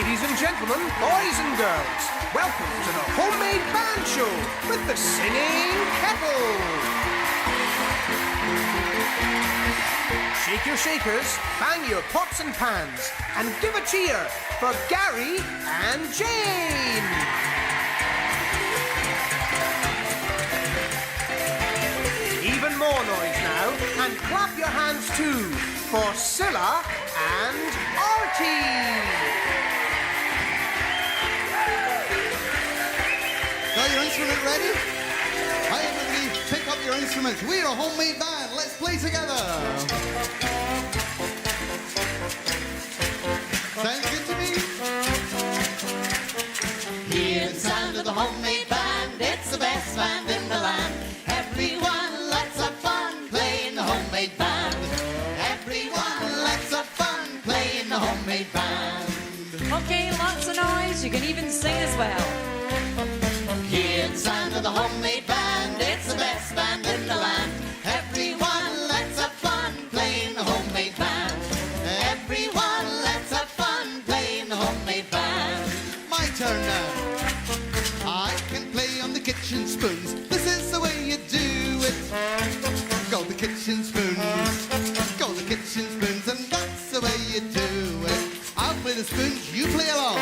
Ladies and gentlemen, boys and girls, welcome to the Homemade Band Show with the Singing Kettle. Shake your shakers, bang your pots and pans, and give a cheer for Gary and Jane. Even more noise now, and clap your hands too for Cilla and Arite. Got your instrument ready? Hi everybody, pick up your instruments. We're a homemade band. Let's play together. Sounds good to me. Hear the sound of the homemade band. It's the best band in the land. Everyone, let's have fun playing the homemade band. Everyone, let's have fun playing the homemade band. Okay, lots of noise. You can even sing as well. Hear the sound of the homemade band. It's the best band in the land. Everyone, let's have fun playing the homemade band. Everyone, let's have fun playing the homemade band. My turn now. I can play on the kitchen spoons. This is the way you do it. Go the kitchen spoons. Go the kitchen spoons, and that's the way you do it. I'll play the spoons, you play along.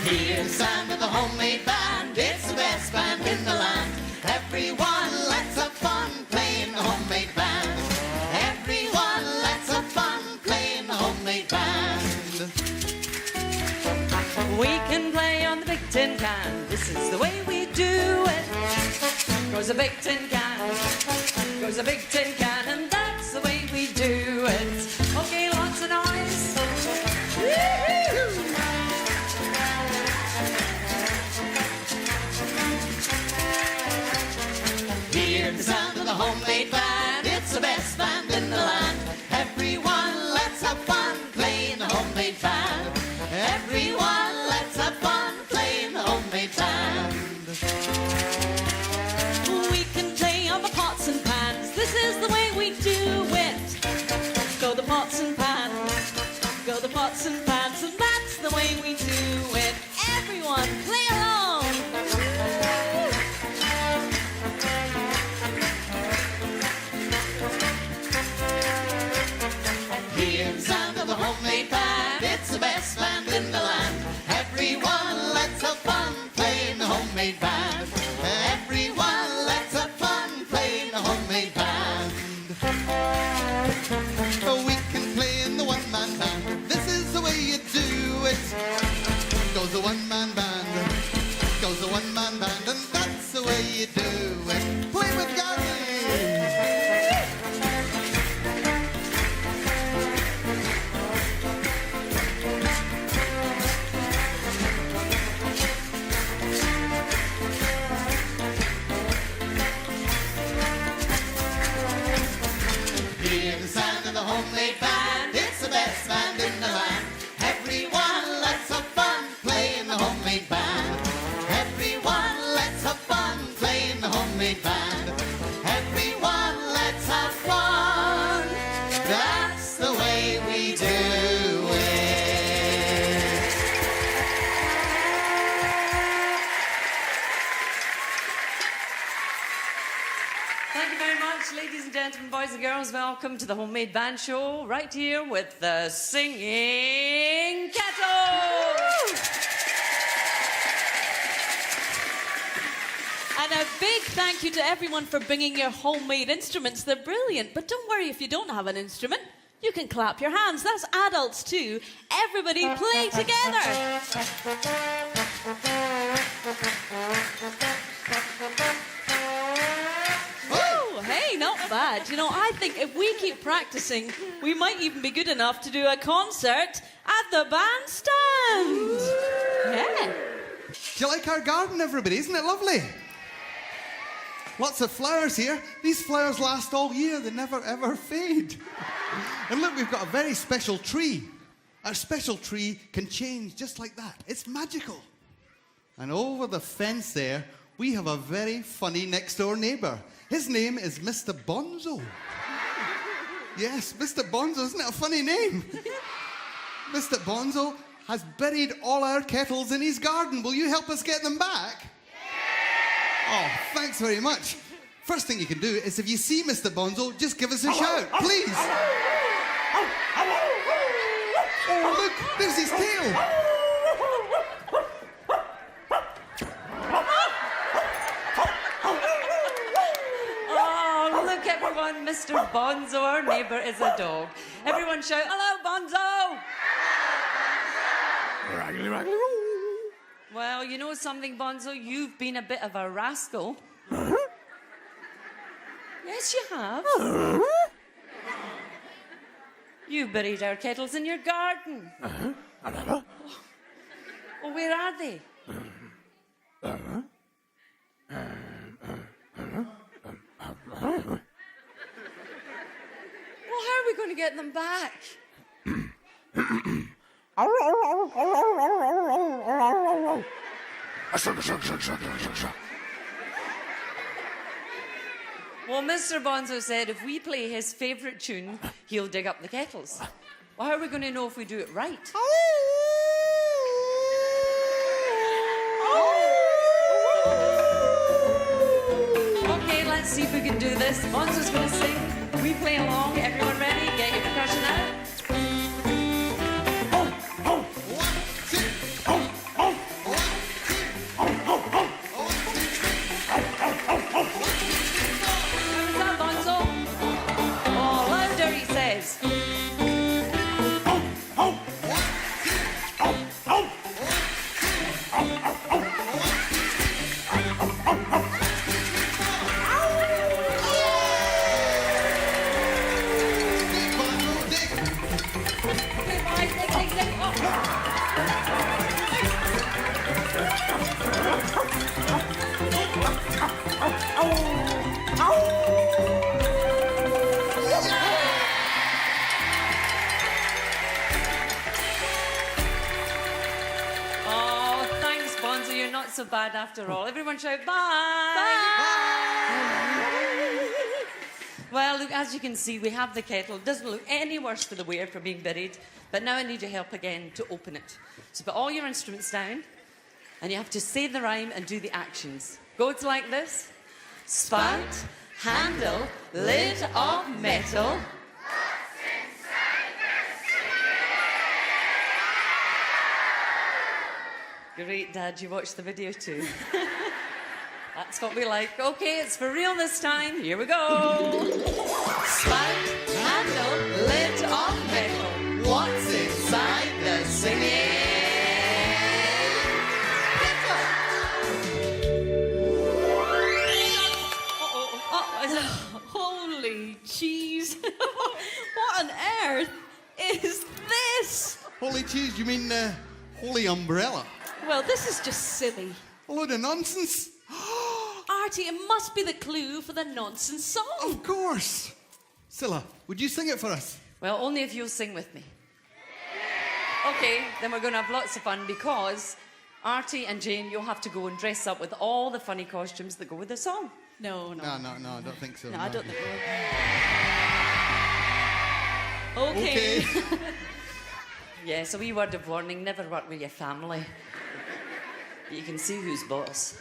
Hear the sound of the homemade band. It's the best band in the land. Everyone, let's have fun playing the homemade band. Everyone, let's have fun playing the homemade band. We can play on the big tin can. This is the way we do it. Goes a big tin can. Goes a big tin can, and that's the way we do it. Okay, lots of noise. Woo-hoo! Hear the sound of the homemade band. It's the best band in the land. Everyone, let's have fun playing the homemade band. Everyone, let's have fun playing the homemade band. We can play on the pots and pans. This is the way we do it. Go the pots and pans. Go the pots and pans, and that's the way we do it. Everyone, play along. Hear the sound of the homemade band. It's the best band in the land. Everyone, let's have fun playing the homemade band. Everyone, let's have fun playing the homemade band. Oh, we can play in the one-man band. This is the way you do it. Goes the one-man band. Goes the one-man band, and that's the way you do it. Play with Gary. Hear the sound of the homemade band. It's the best band in the land. Everyone, let's have fun playing the homemade band. Everyone, let's have fun playing the homemade band. Everyone, let's have fun. That's the way we do it. Thank you very much, ladies and gentlemen, boys and girls. Welcome to the Homemade Band Show, right here with the Singing Kettle. And a big thank you to everyone for bringing your homemade instruments. They're brilliant. But don't worry if you don't have an instrument. You can clap your hands. That's adults too. Everybody play together. Woo! Hey, not bad. You know, I think if we keep practicing, we might even be good enough to do a concert at the bandstand. Yeah. Do you like our garden, everybody? Isn't it lovely? Lots of flowers here. These flowers last all year. They never, ever fade. And look, we've got a very special tree. Our special tree can change just like that. It's magical. And over the fence there, we have a very funny next-door neighbour. His name is Mr. Bonzo. Yes, Mr. Bonzo, isn't it a funny name? Mr. Bonzo has buried all our kettles in his garden. Will you help us get them back? Oh, thanks very much. First thing you can do is if you see Mr. Bonzo, just give us a shout, please. Oh, look, there's his tail. Oh, look everyone, Mr. Bonzo, our neighbour, is a dog. Everyone shout, hello, Bonzo! Raggly, raggly. Well, you know something, Bonzo? You've been a bit of a rascal. Yes, you have. You buried our kettles in your garden. Well, where are they? Well, how are we going to get them back? Well, Mr. Bonzo said if we play his favourite tune, he'll dig up the kettles. Well, how are we going to know if we do it right? Okay, let's see if we can do this. Bonzo's going to sing. We play along. Everyone ready? Get your percussion out. So bad after all. Everyone shout bye. Bye. Well, look, as you can see, we have the kettle. It doesn't look any worse for the wear for being buried. But now I need your help again to open it. So put all your instruments down, and you have to say the rhyme and do the actions. Goes like this: spout, handle, lid of metal. Great, Dad, you watched the video too. That's what we like. Okay, it's for real this time. Here we go. Spout, handle, lid of metal. What's inside the singing kettle? Holy cheese. What on earth is this? Holy cheese, you mean holy umbrella? Well, this is just silly. A load of nonsense. Artie, it must be the clue for the nonsense song. Of course. Cilla, would you sing it for us? Well, only if you'll sing with me. Okay, then we're going to have lots of fun because Artie and Jane, you'll have to go and dress up with all the funny costumes that go with the song. No, No, I don't think so. No, I don't think so. Okay. Yes, a wee word of warning, never work with your family. You can see who's boss.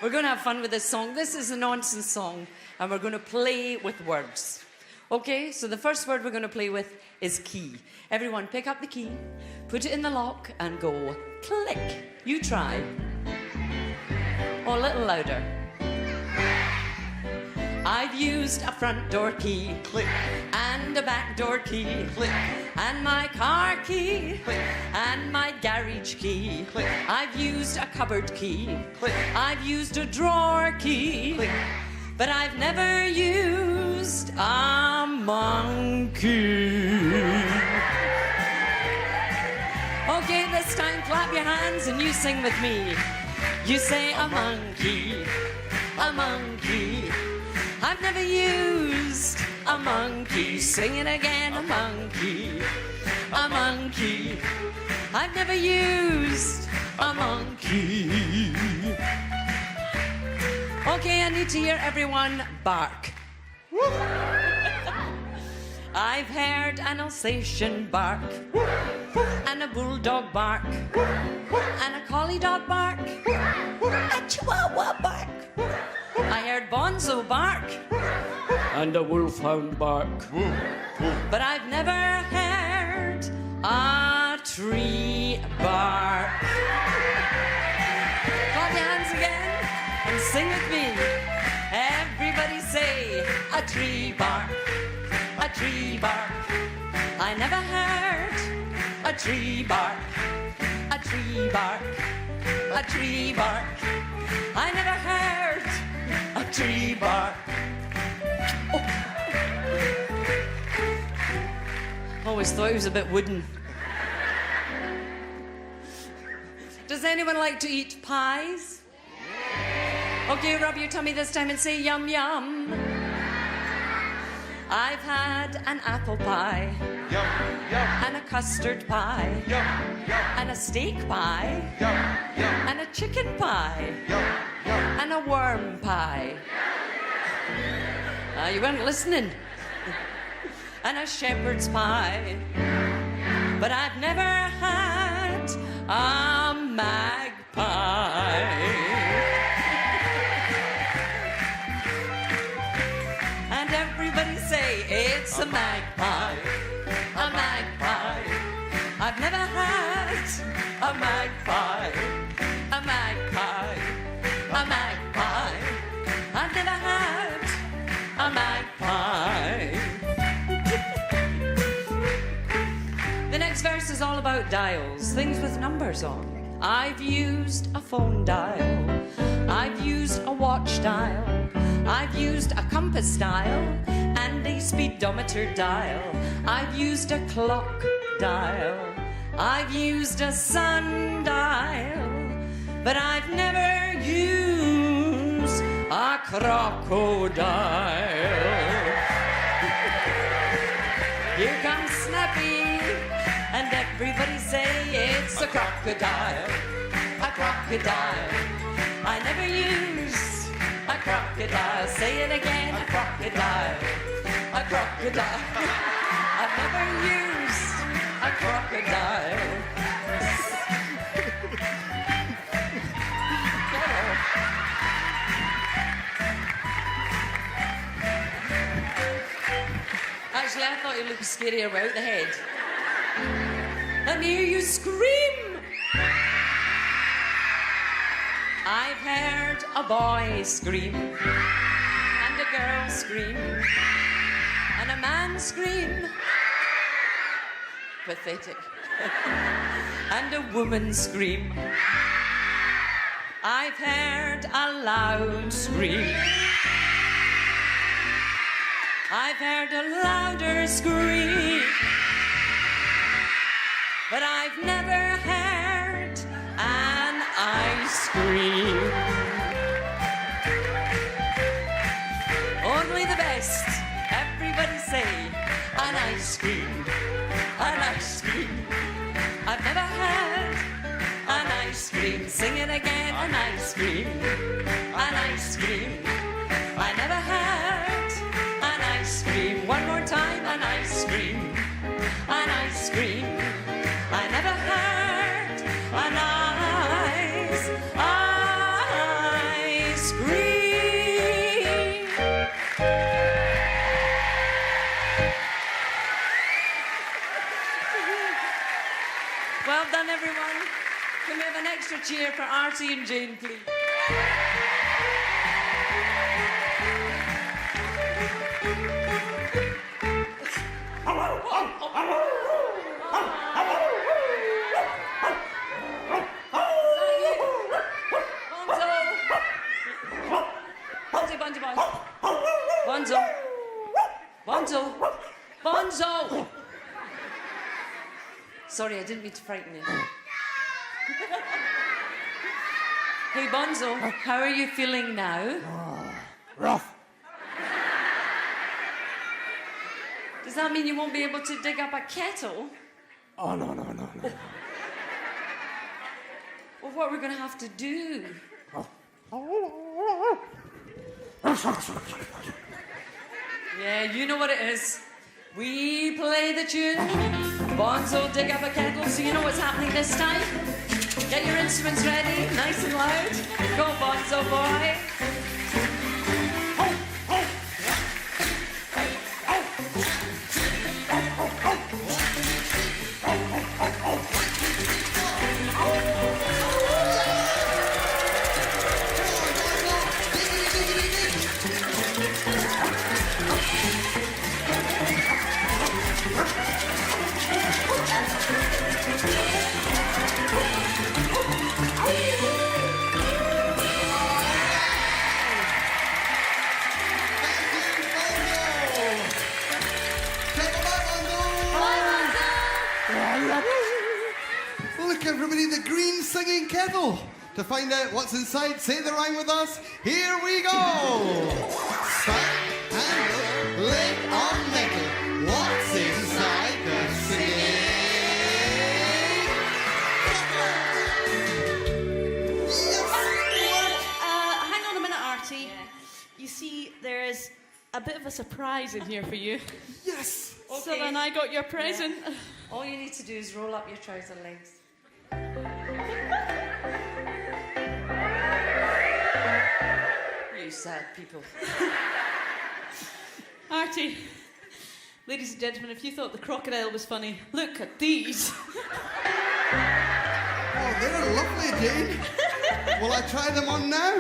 We're going to have fun with this song. This is a nonsense song, and we're going to play with words. Okay, so the first word we're going to play with is key. Everyone pick up the key, put it in the lock, and go click. You try. Oh, a little louder. I've used a front door key, click, and a back door key, click, and my car key, click, and my garage key, click. I've used a cupboard key, click. I've used a drawer key, click, but I've never used a monkey. Okay, this time clap your hands and you sing with me. You say a monkey, a monkey. I've never used a monkey. Sing it again, a monkey, a monkey. I've never used a monkey. Okay, I need need to hear everyone bark. I've heard an Alsatian bark, and a bulldog bark, and a collie dog bark, a chihuahua bark. I heard Bonzo bark, and a wolfhound bark. But I've never heard a tree bark. Clap your hands again and sing with me. Everybody say, a tree bark, a tree bark. I never heard a tree bark, a tree bark, a tree bark. I never heard a tree bark. Always thought he was a bit wooden. Does anyone like to eat pies? Okay, rub your tummy this time and say yum yum. I've had an apple pie, Yum, yum, and a custard pie, yum, yum, and a steak pie, yum, yum, and a chicken pie, yum, yum. and a worm pie. You weren't listening. And a shepherd's pie. But I've never had a magpie. And everybody say, it's a magpie, a magpie. I've never had a magpie, a magpie, a magpie. I've never had a magpie. The next verse is all about dials, things with numbers on. I've used a phone dial, I've used a watch dial, I've used a compass dial and a speedometer dial. I've used a clock dial, I've used a sundial, but I've never used a crocodile. Here comes Snappy, and everybody say it's a crocodile, a crocodile. I never use a crocodile. Say it again, a crocodile, a crocodile. I've never used a crocodile. Actually, I thought you looked scary about the head. Let me hear you scream. I've heard a boy scream, and a girl scream, and a man scream. Pathetic. And a woman scream. I've heard a loud scream. I've heard a louder scream, but I've never heard an ice cream. Only the best. Everybody say an ice cream, an ice cream. I've never had an ice cream. Sing it again, an ice cream, an ice cream. I never had an ice cream. One more time, an ice cream, an ice cream. I never had an ice cream. Well done, everyone. Can we have an extra cheer for Artie and Jane, please? Bonzo. Bonzo. Bonzo. Sorry, I didn't mean to frighten you. Hey, Bonzo, how are you feeling now? Rough. Does that mean you won't be able to dig up a kettle? Oh, no. Well, what we're going to have to do? Yeah, you know what it is. We play the tune. Bonzo dig up a kettle, so you know what's happening this time. Get your instruments ready, nice and loud. Go, Bonzo boy. Look, everybody, the green singing kettle. To find out what's inside, say the rhyme with us. Here we go. Stack and look, leg on metal. What's inside the singing Hang on a minute, Artie. You see, there's a bit of a surprise in here for you. Yes. So then I got your present. All you need to do is roll up your trouser legs. You sad people. Artie, ladies and gentlemen, if you thought the crocodile was funny, look at these. Oh, they're lovely, Jane. Will I try them on now?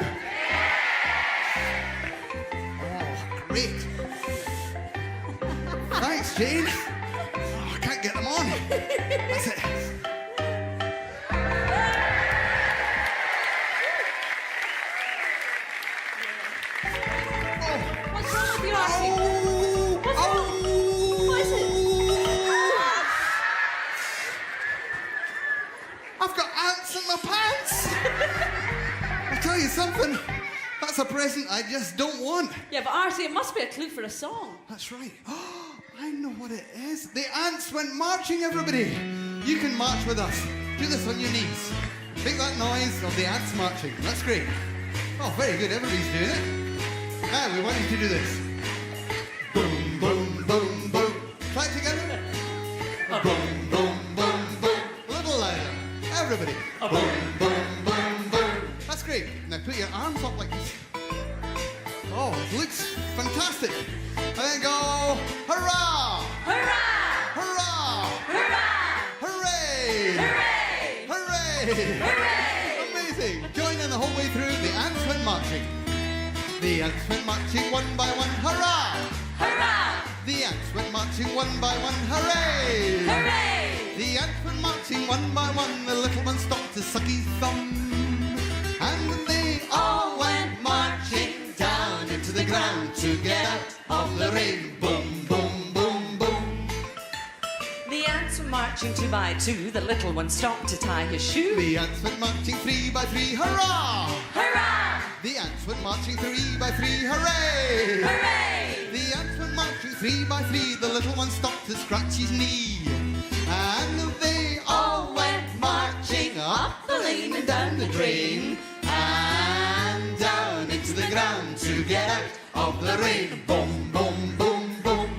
Oh, great. Thanks, Jane. Oh, I can't get them on. That's it. What's wrong with you, Artie? Oh! What's wrong? What is it? I've got ants in my pants. I'll tell you something. That's a present I just don't want. Yeah, but Artie, it must be a clue for a song. That's right. Oh, I know what it is. The ants went marching, everybody. You can march with us. Do this on your knees. Make that noise of the ants marching. That's great. Oh, very good. Everybody's doing it. Now, we want you to do this. Boom, boom, boom, boom. Try it together. Boom, boom, boom, boom. A little louder. Everybody. Boom, boom, boom, boom. That's great. Now put your arms up like this. Oh, it looks fantastic. And then go, hurrah! Hurrah! Hurrah! Hurrah! Hooray! Hooray! Hooray! Hooray! Amazing. Join in the whole way through. The ants went marching. The ants went marching one by one. Hurrah! Hurrah! The ants went marching one by one. Hooray! Hooray! The ants went marching one by one. The little one stopped to suck his thumb. And they all went marching down into the ground to get out of the rain. Boom, boom, boom, boom. The ants were marching 2 by 2. The little one stopped to tie his shoe. The ants went marching 3 by 3. Hurrah! Hurrah! The ants went marching 3 by 3. Hooray! Hooray! The ants went marching 3 by 3. The little one stopped to scratch his knee. And they all went marching up the lane and down the drain. And down into the ground to get out of the rain. Boom, boom, boom, boom.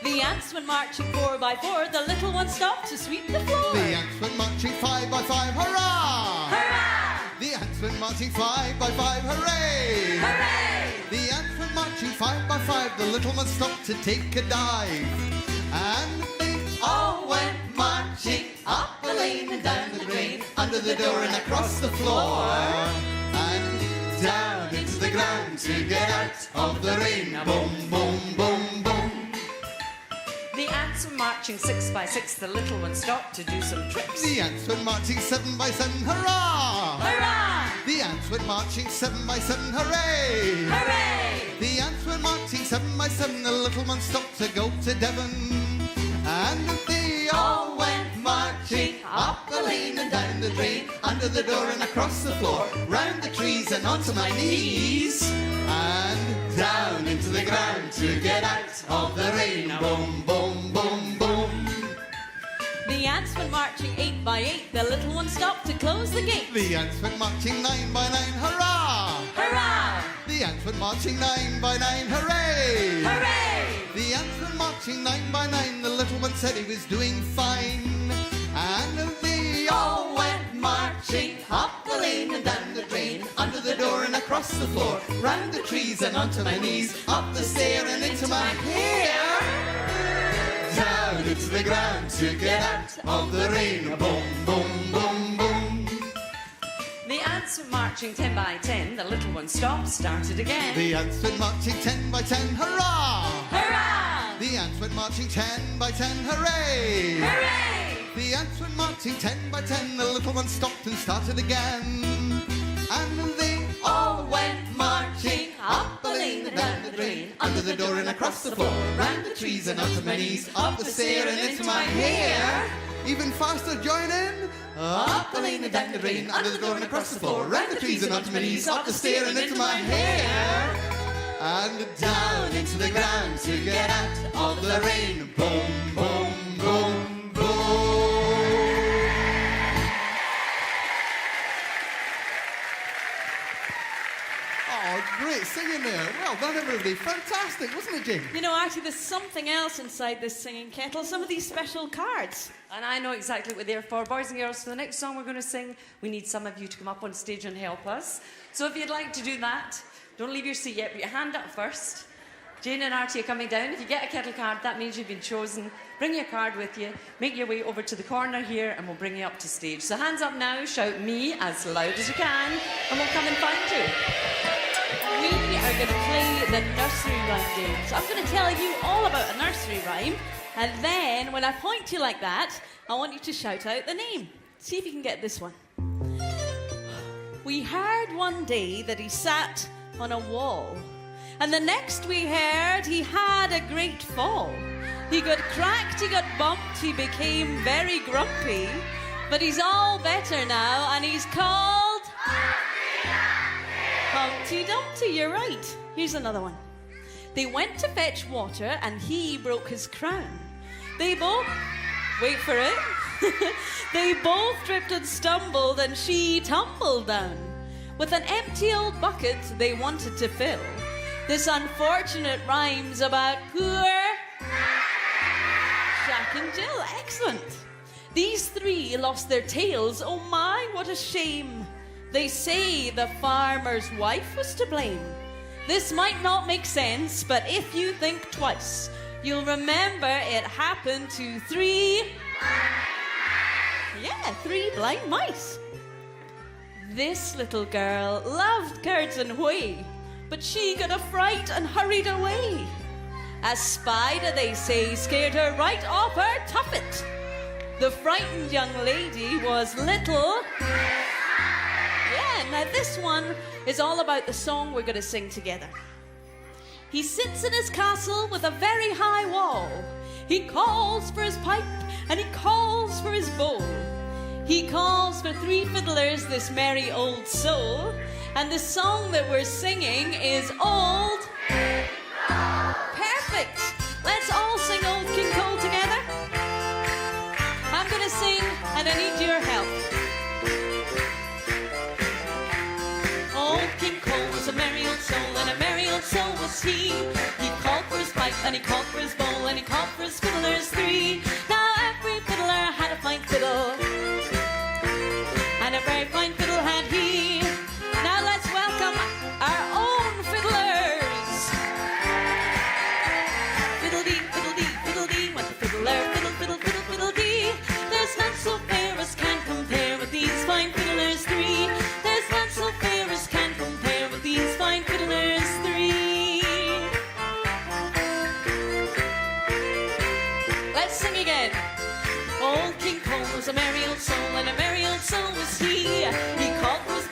The ants went marching 4 by 4. The little one stopped to sweep the floor. The ants went marching 5 by 5. Hurrah! Hurrah! The ants went marching 5 by 5. Hooray! Hooray! The ants went marching 5 by 5. The little one stopped to take a dive. And they all went marching up the lane and down the drain, under the door and across the floor, and down into the ground to get out of the rain. Boom, boom, boom, boom. The ants were marching 6 by 6. The little one stopped to do some tricks. The ants went marching 7 by 7. Hurrah! Hurrah! The ants went marching 7 by 7. Hooray! Hooray! The ants were marching 7 by 7. The little one stopped to go to Devon. And they all went marching up the lane and down the drain, under the door and across the floor, round the trees and onto my knees, and down into the ground to get out of the rain. Boom, boom, boom, boom. The ants went marching 8 by 8. The little one stopped to close the gate. The ants went marching 9 by 9. Hurrah! Hurrah! The ants went marching 9 by 9, hooray! Hooray! The ants went marching 9 by 9, the little one said he was doing fine. And they all went marching up the lane and down the drain, under the door and across the floor, round the trees and onto my knees, up the stair and into my hair, down into the ground to get out of the rain. Boom, boom, boom, boom. The ants were marching 10 by 10. The little one stopped, started again. The ants went marching 10 by 10, hurrah! Hurrah! The ants went marching 10 by 10, hooray! Hooray! The ants went marching 10 by 10, the little one stopped and started again. And they all went marching up the lane and down the drain, under the door and across the floor, round the trees and onto my knees, up the stair and into my hair. Even faster, join in. Up the lane and down the drain, under the door and across the floor, round the trees and onto my knees, up the stair and into my hair. And down into the ground to get out of the rain. Boom, boom, boom, boom. Oh, great singing there. Well done, everybody. Fantastic, wasn't it, Jane? You know, Artie, there's something else inside this singing kettle. Some of these special cards. And I know exactly what they're for. Boys and girls, for the next song we're going to sing, we need some of you to come up on stage and help us. So if you'd like to do that, don't leave your seat yet, put your hand up first. Jane and Artie are coming down. If you get a kettle card, that means you've been chosen. Bring your card with you. Make your way over to the corner here and we'll bring you up to stage. So hands up now, shout me as loud as you can, and we'll come and find you. We are going to play the nursery rhyme game. So I'm going to tell you all about a nursery rhyme, and then when I point to you like that, I want you to shout out the name. See if you can get this one. We heard one day that he sat on a wall, and the next we heard he had a great fall. He got cracked, he got bumped, he became very grumpy, but he's all better now, and he's called Humpty Dumpty. You're right. Here's another one. They went to fetch water and he broke his crown. They both... Wait for it. They both tripped and stumbled and she tumbled down. With an empty old bucket they wanted to fill. This unfortunate rhymes about poor Jack and Jill. Excellent. These three lost their tails. Oh my, what a shame. They say the farmer's wife was to blame. This might not make sense, but if you think twice, you'll remember it happened to three blind mice. This little girl loved curds and whey, but she got a fright and hurried away. A spider, they say, scared her right off her tuffet. The frightened young lady was little... Yeah, now this one is all about the song we're going to sing together. He sits in his castle with a very high wall. He calls for his pipe and he calls for his bowl. He calls for three fiddlers, this merry old soul. And the song that we're singing is Old... Perfect! Let's all sing Old King Cole together. I'm going to sing and I need your help. Old King Cole was a merry old soul, and a merry old soul was he. He called for his pipe, and he called for his bowl, and he called for his fiddlers three. Now every fiddler had a fine fiddle, and a very fine fiddle had he. Now let's welcome our own fiddlers. Fiddle-dee, fiddle-dee, fiddle-dee, went the fiddler, fiddle, fiddle, fiddle, fiddle-dee. There's none so fair as can compare with these fine fiddlers three. There's none so fair as can compare with these fine fiddlers three. Let's sing again. Old King Cole was a merry old soul, and a merry old soul was he. He called for his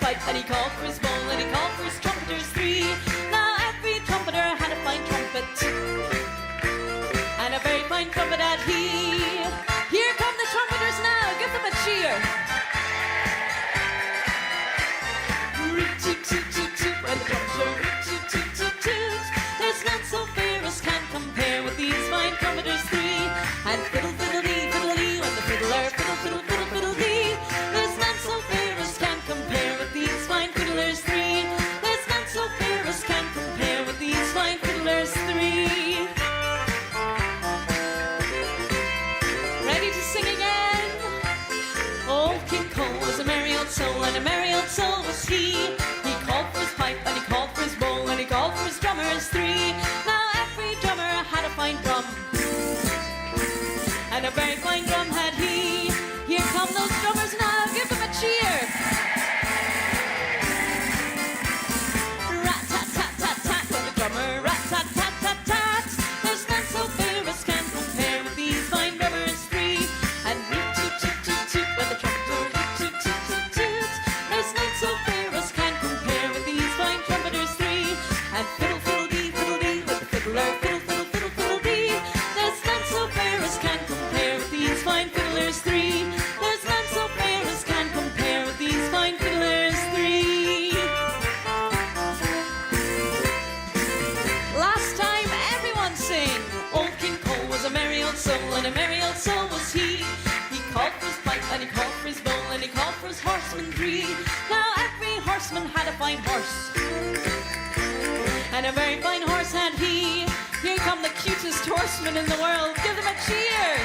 so fair as can compare with these fine trumpeters three. And fiddle, fiddle, dee, with the fiddler, fiddle, fiddle, fiddle, fiddle, dee. There's none so fair as can compare with these fine fiddlers three. There's none so fair as can compare with these fine fiddlers three. Last time, everyone sing. Old King Cole was a merry old soul, and a merry old soul was he. He called for his pipe, and he called for his bowl, and he called for his horsemen three. Now every horseman had a fine horse, and a very fine horse had he. Here come the cutest horsemen in the world. Give them a cheer.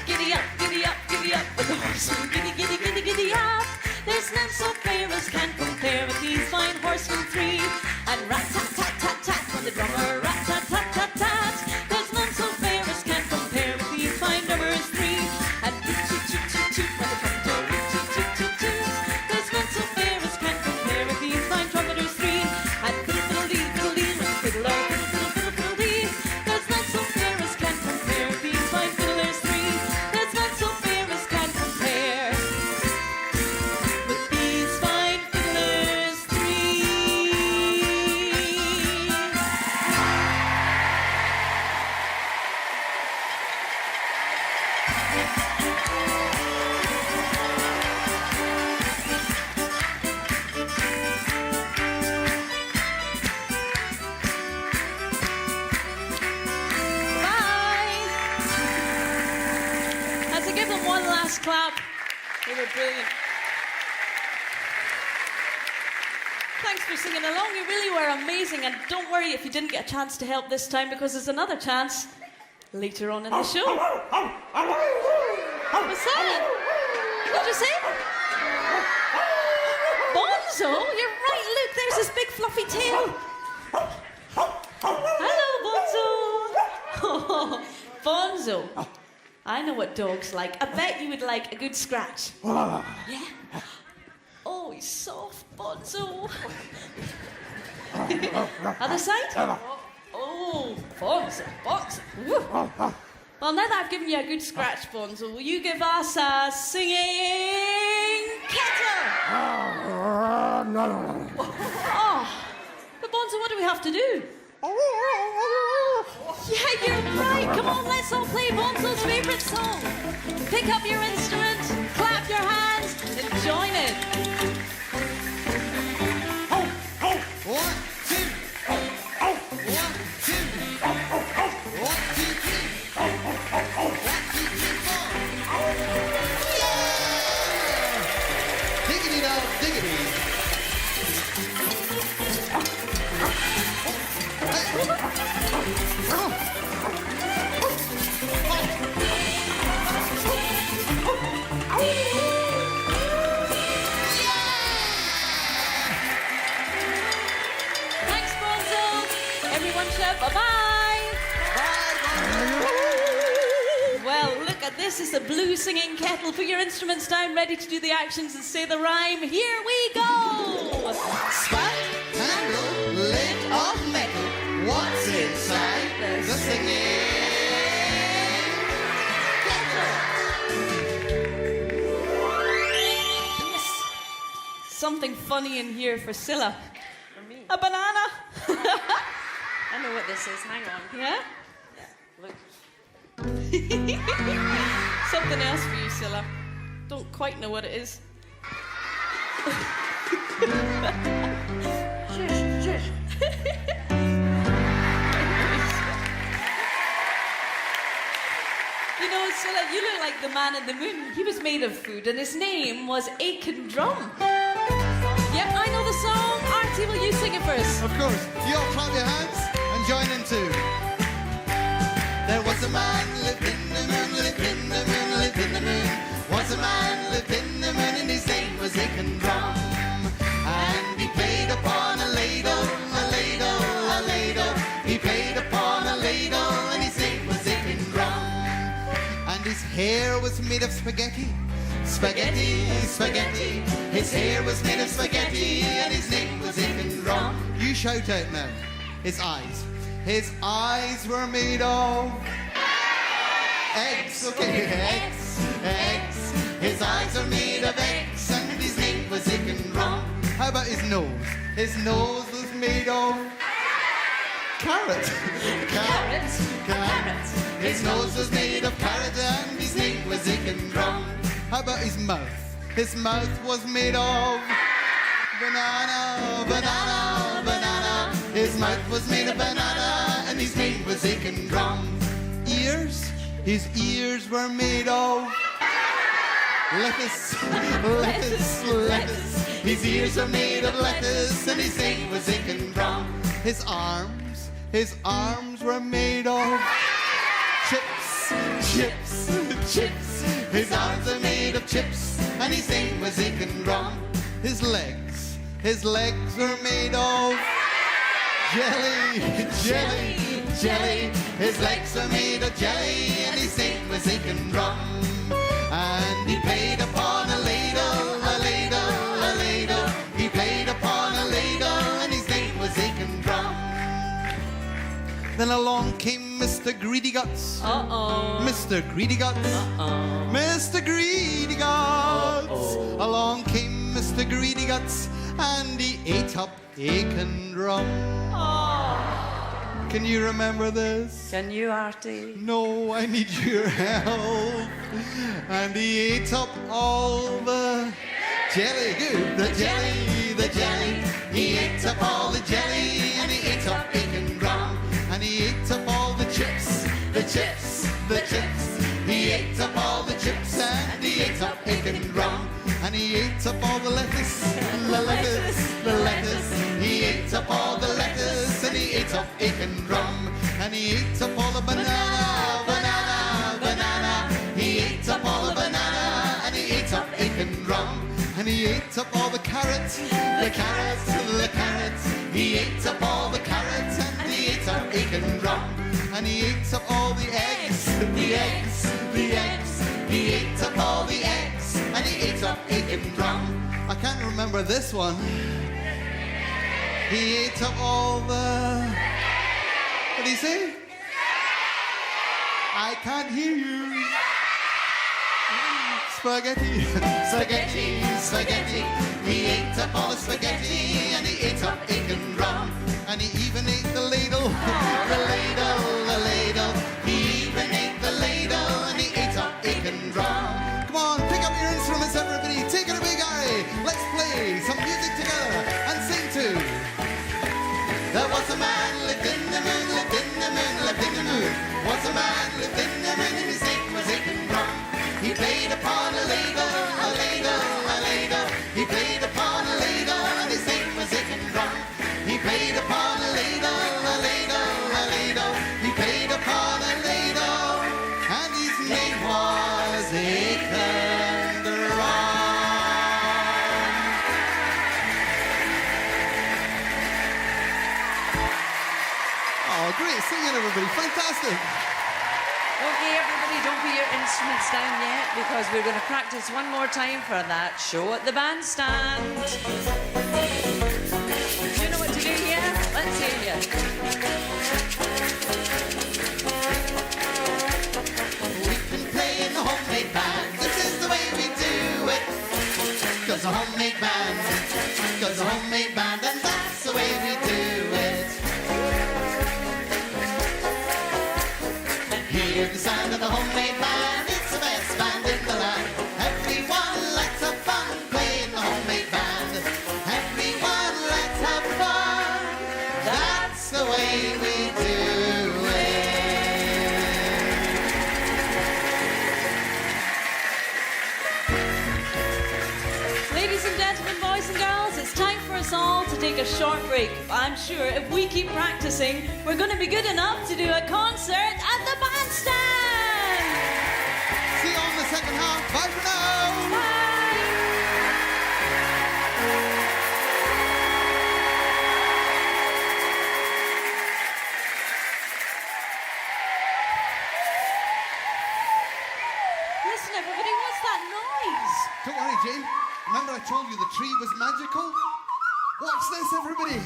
Giddy up, giddy up, giddy up with the horsemen. Giddy, giddy, giddy, giddy up. There's none so fair as can compare with these fine horsemen three. And rat-tat-tat-tat-tat when the drummer rat-tat-tat-tat-tat. There's none so fair as can compare with these fine drummers three. And toot-toot-toot-toot-toot when the trumpeter toot-toot-toot-toot. There's none so fair as can compare with these fine trumpeters three. And fiddle-fiddle-dee, fiddle-dee with the fiddler, fiddle-fiddle-fiddle-dee. There's none so fair as can compare with these fine fiddlers three. There's none so fair as can compare with these fine fiddlers three. Bye. And to give them one last clap, they were brilliant. Thanks for singing along. You really were amazing. And don't worry if you didn't get a chance to help this time, because there's another chance later on in the show. What's that? What did you say? Bonzo? You're right. Look, there's his big fluffy tail. Hello, Bonzo. Bonzo. I know what dogs like. I bet you would like a good scratch. Yeah? Oh, he's soft, Bonzo. Other side? Oh, Bonzo, Bonzo. Woo. Well, now that I've given you a good scratch, Bonzo, will you give us a singing kettle? No. Oh, but Bonzo, what do we have to do? Yeah, you're right. Come on, let's all play Bonzo's favourite song. Pick up your instrument, clap your hands, and join in. One, two. One, two. One, two, three. One, two, three, four. Yeah! Diggity dog, diggity. Thanks, Bonzo. Everyone shout bye-bye. Well, look at this. It's the blue singing kettle. Put your instruments down, ready to do the actions and say the rhyme. Here we go. Spot, handle, lid of metal. What's inside the singing kettle? Yes. Something funny in here for Cilla. For me. A banana. I know what this is. Hang on. Yeah? Look. Something else for you, Cilla. Don't quite know what it is. Shush, shush. You know, Cilla, you look like the man in the moon. He was made of food, and his name was Aiken Drum. Yep, I know the song. Artie, will you sing it for us? Of course. You all clap your hands and join in too. There was a man lived in the moon, lived in the moon, lived in the moon. Was a man lived in the moon, and his name was Aiken Drum. And he played upon a ladle, a ladle, a ladle. He played upon a ladle, and his name was Aiken Drum. And his hair was made of spaghetti, spaghetti, spaghetti. His hair was made of spaghetti, and his name was Aiken Drum. You shout out now. His eyes. His eyes were made of eggs. Okay, eggs, eggs. His eyes are made of eggs, and about his nose? His nose was made of carrot. Carrot. Carrot. His nose was made of carrot and his name was Aiken Drum. How about his mouth? His mouth was made of banana, banana, banana. His mouth was made of banana and his name was Aiken Drum. Ears? His ears were made of lettuce, lettuce, lettuce. His ears were made of lettuce and his name was Aiken Drum. His arms were made of chips, chips, chips. His arms are made of chips and his name was Aiken Drum. His legs were made of jelly, jelly, jelly. His legs were made of jelly and his name was Aiken Drum. And he played upon a ladle, a ladle, a ladle. He played upon a ladle and his name was Aiken Drum. Then along came Mr. Greedy Guts. Uh-oh. Mr. Greedy Guts. Uh-oh. Mr. Greedy Guts. Uh-oh. Along came Mr. Greedy Guts and he ate up Aiken Drum. Oh. Can you remember this? Can you, Artie? No, I need your help. And he ate up all the jelly. Good. The jelly, the jelly. He ate up all the jelly and he ate up Aiken Drum. And he ate up all the chips, the chips, the chips. He ate up all the chips and he ate up Aiken Drum. And he ate up all the lettuce, the lettuce, the lettuce. He ate up all the lettuce and he ate up Aiken Drum. And he ate up all the banana, banana, banana. He ate up all the banana and he ate up Aiken Drum. And he ate up all the carrots, the carrots, the carrots. He ate up all the carrots and he ate up Aiken Drum. And he ate up all the eggs, the eggs, the eggs. He ate up all the eggs and he ate up Aiken Drum. I can't remember this one. He ate up all the... What did he say? I can't hear you. Spaghetti, spaghetti, spaghetti. He ate up all the spaghetti and he ate up Aiken Drum. And he even ate the ladle, the ladle, the ladle. He even ate the ladle and he ate up Aiken Drum. Come on, pick up your instruments, everybody. Take it away, Gary. Let's play some music together and sing too. There was a man lived in the moon, lived in the moon, lived in the moon. Was a man lived in the moon and his name was Aiken Drum. He played upon a ladle, a ladle, a ladle. He played upon a ladle and his name was Aiken Drum. He played upon a ladle, a ladle, a ladle. He played upon a ladle and his name was Aiken Drum. Oh, great singing, everybody. Fantastic. Okay, everybody, don't put your instruments down yet because we're going to practice one more time for that show at the bandstand. Do you know what to do here? Let's hear you. We can play in the homemade band. This is the way we do it. Cause a homemade band. Cause a homemade band. And that's the way we do it. Hear the sound of the homemade band. It's the best band in the land. Everyone, let's have fun. Play in the homemade band. Everyone, let's have fun. That's the way we do it. Ladies and gentlemen, boys and girls, it's time for us all to take a short break. I'm sure if we keep practicing, we're going to be good enough to do a concert at the bandstand. See you on the second half. Bye for now. Listen, everybody, what's that noise? Don't worry, Jane. Remember I told you the tree was magical? Watch this, everybody.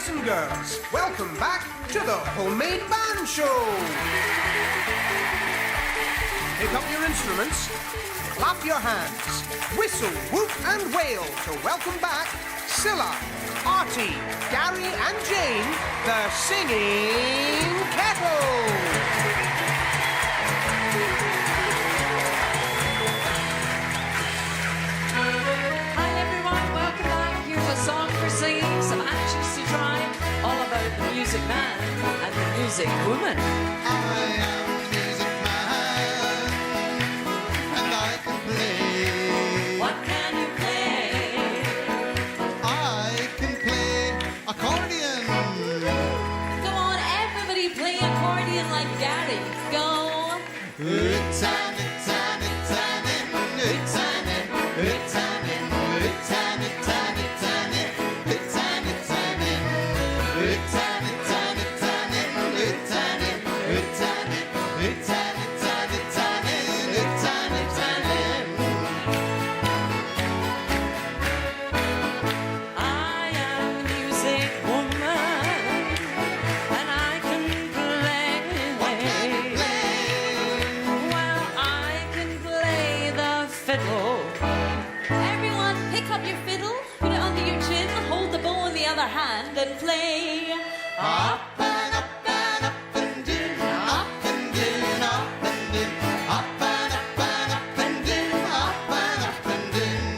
Boys and girls, welcome back to the Homemade Band Show. Pick up your instruments, clap your hands, whistle, whoop and wail to welcome back Cilla, Artie, Gary and Jane, the Singing Kettle. Hi everyone, welcome back. Here's a song for singing, some actions to try, all about the music man and the music woman. I am the music man, and I can play. What can you play? I can play accordion. Come on, everybody play accordion like Gary. Go. Ooh-tannin, tannin, tannin, ooh-tannin, ooh-tannin, ooh-tannin, tannin, tannin, ooh-tannin, tannin, ooh-tannin, tannin, tannin, ooh-tannin, ooh-tannin, ooh-tannin, tannin, tannin, ooh-tannin, tannin. I am the music woman, and I can play. What can you play? Well, I can play the fiddle. Everyone, pick up your fiddle, put it under your chin, hold the bow in the other hand, and play. Up and up and up and down, up and down, up and down, up and up and up and down, up and up and down,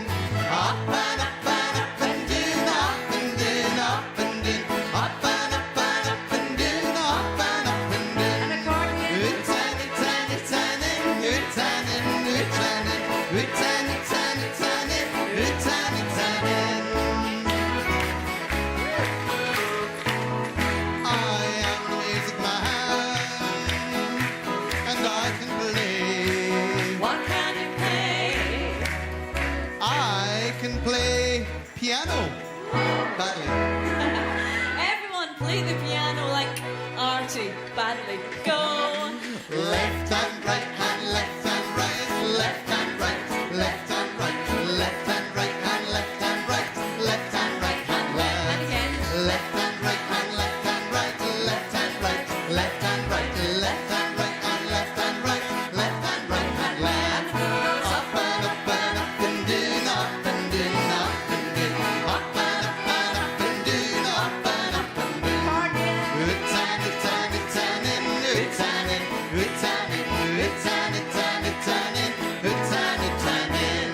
up and up and up and down, up and down, up and down, up and up and up and down, up and up and down. An accordion. Ooh-tannin, tannin, tannin, ooh-tannin, ooh-tannin, ooh-tannin, tannin, tannin, ooh-tannin, tannin. I am the music man, and I can play. What can you play? I can play piano. Badly. Everyone, play the piano like Artie, badly. Go. Left and right hand, left and right, left and right, left and right, left and right hand, left and right, left and right hand, And left. again. Left and right hand, left and right, left and right, left and right, left and right hand, left and right, left and right hand, left. Up and up and up and down, up and down, up and down, up and up and up and down, up and up and down. Ooh-tannin, tannin, tannin, ooh-tannin, ooh-tannin, ooh-tannin, tannin, tannin, ooh-tannin, tannin.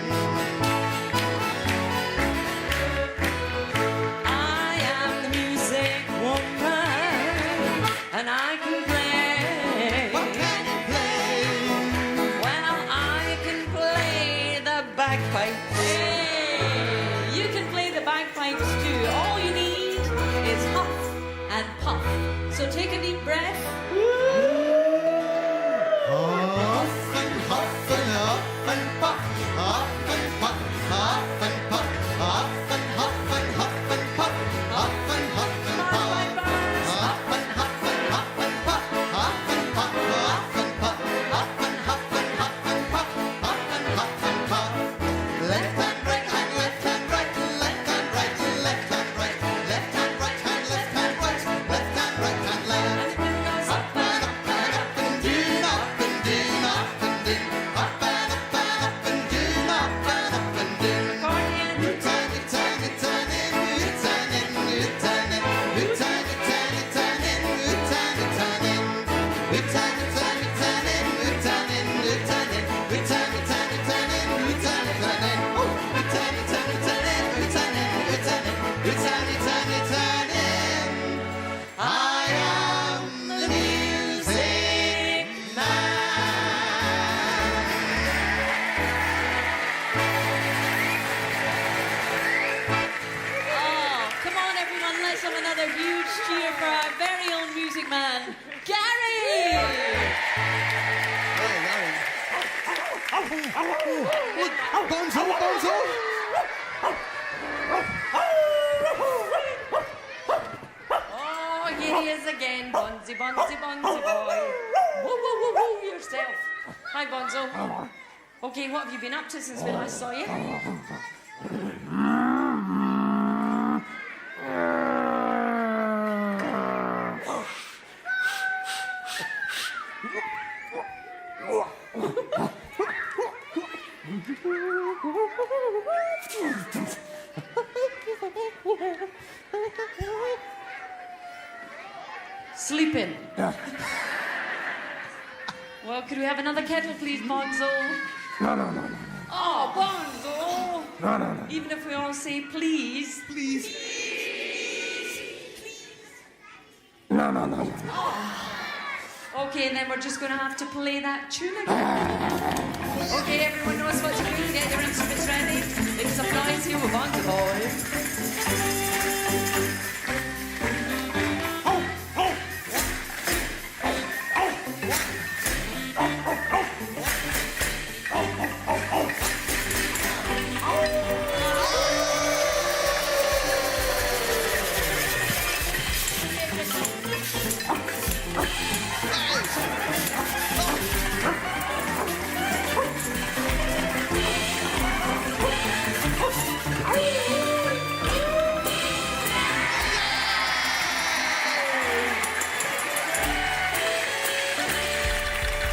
I am the music woman, and I can play. What can you play? Well, I can play the bagpipes. Hey, you can play the bagpipes too. All you need is huff and puff. So take a deep breath. Huff and huff and huff and puff, huff and puff, huff and puff, huff and huff and huff and puff, huff and huff and puff, huff and huff and huff and puff, huff and puff, huff and puff, huff and huff and huff and puff, huff and huff and puff. Left and right hand, left and right, left and right, left and right, left and right hand, left and right, left and right hand, left. Up and up and up and down, up and down, up and down, up and up and up and down, up and up and down. Ooh-tannin, tannin, tannin, ooh-tannin, ooh-tannin, ooh-tannin, tannin, tannin, ooh-tannin, tannin. Ooh-tannin, tannin, tannin, ooh-tannin, ooh-tannin, ooh-tannin, tannin, tannin, ooh-tannin, tannin. Ooh, ooh-tannin, tannin, tannin, ooh-tannin, ooh-tannin, ooh-tannin, tannin, tannin. I am the music man. Oh, come on, everyone. Let's have another huge cheer for our very own music man, Gary. Bonzo, Bonzo! Oh, here he is again, Bonzy, Bonzy, Bonzy boy. Woo, woo, woo, woo, yourself. Hi, Bonzo. Okay, what have you been up to since we last saw you? Sleeping. Well, could we have another kettle, please, Bonzo? No. Oh, Bonzo! No. Even if we all say please. Please. No. Okay, and then we're just going to have to play that tune again. Okay, everyone knows what to do. Get your instruments ready. Make some noise here with Bonzo Boy.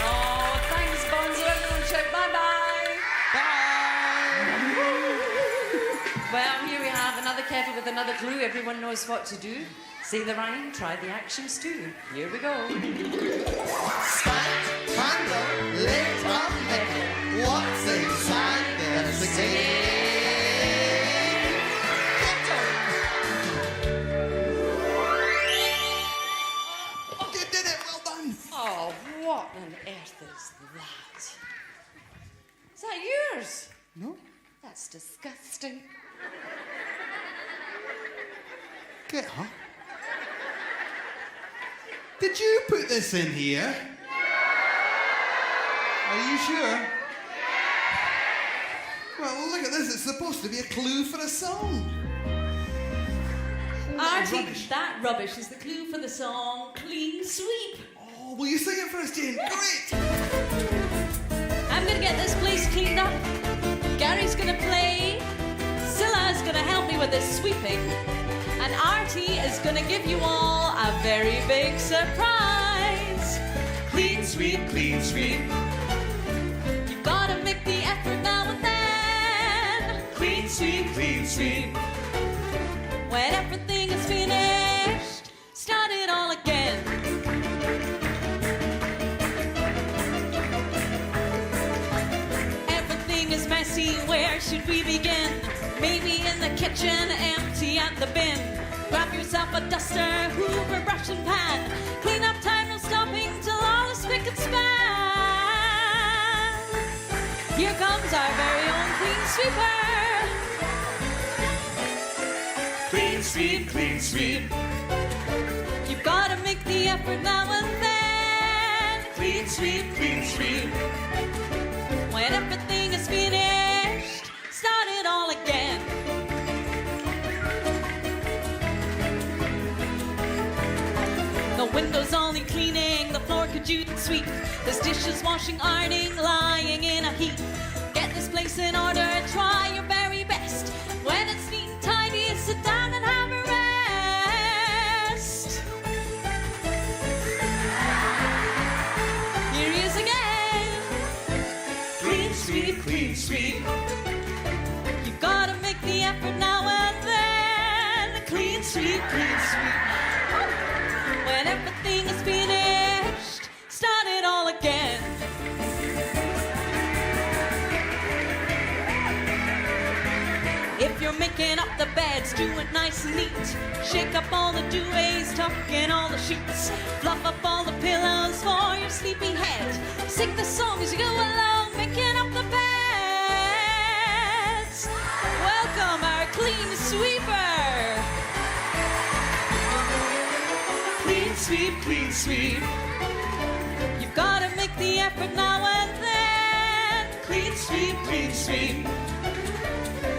Oh, thanks, Bonzo. Everyone shout bye-bye. Well, here we have another kettle with another clue. Everyone knows what to do. Say the rhyme, try the actions too. Here we go. Stacked, handle, lit up metal. What's inside the singing kettle? You did it. Well done. Oh, what on earth is that? Is that yours? No. That's disgusting. Get her. Did you put this in here? Are you sure? Well, look at this. It's supposed to be a clue for a song. Artie, rubbish. that rubbish is the clue for the song Clean Sweep. Oh, will you sing it for us, Jane? Great. I'm gonna get this place cleaned up. Gary's gonna play. Cilla's gonna help me with this sweeping. And Artie is gonna give you all a very big surprise. Clean sweep, clean sweep. You've gotta make the effort now and then. Clean sweep, clean sweep. When everything is finished, start it all again. Everything is messy, where should we begin? Maybe in the kitchen, empty at the bin. Grab yourself a duster, hoover, brush and pan. Clean up time, no stopping till all is spick and span. Here comes our very own clean sweeper. Clean sweep, clean sweep. You've got to make the effort now and then. Clean sweep, clean sweep. When everything is finished, start it all again. The windows only cleaning, the floor could you sweep. There's dishes, washing, ironing, lying in a heap. Get this place in order, try your very best. When it's neat and tidy, sit down and have a rest. Here he is again. Clean sweep, clean sweep. You've got to make the effort now and then. Clean sweep, clean sweep. When everything is finished, start it all again. If you're making up the beds, do it nice and neat. Shake up all the duvets, tuck in all the sheets. Fluff up all the pillows for your sleepy head. Sing the song as you go along, making up the beds. Welcome our clean sweeper. Clean sweep, clean sweep. You've got to make the effort now and then. Clean sweep, clean sweep.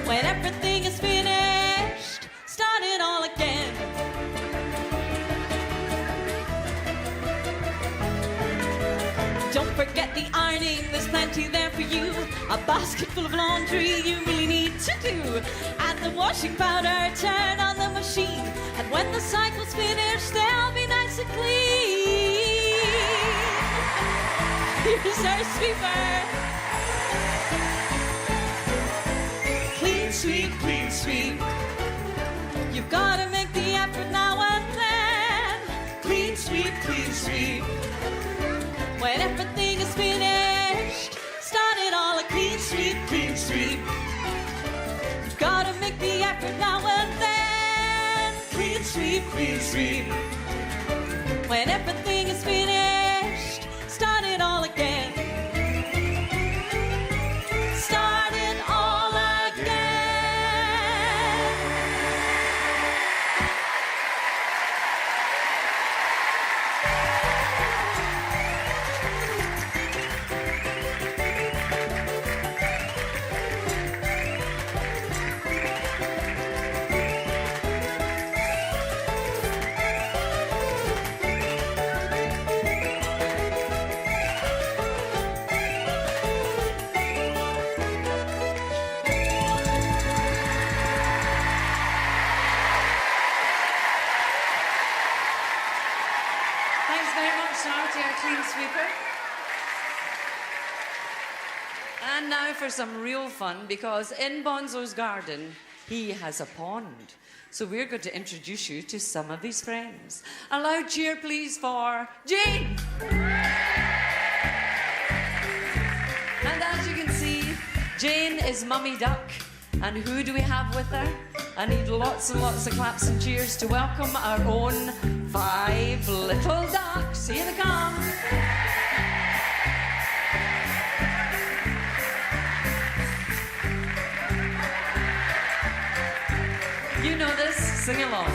When everything is finished, start it all again. Don't forget the ironing, there's plenty there for you. A basket full of laundry you really need to do. Add the washing powder, turn on the machine. And when the cycle's finished, they'll be nice and clean. Here's our sweeper. Clean sweep, clean sweep. You've got to make the effort now and then. Clean sweep, clean sweep. When everything is finished, start it all a clean sweep, clean sweep. You've got to make the effort now and then. Clean sweep, clean sweep. When everything is finished, start it all again. Start it all again. Thanks very much, Artie, our clean sweeper. And now for some real fun, because in Bonzo's garden, he has a pond. So we're going to introduce you to some of his friends. A loud cheer, please, for Jane! And as you can see, Jane is Mummy Duck. And who do we have with her? I need lots and lots of claps and cheers to welcome our own 5 little ducks. Here they come. You know this, sing along.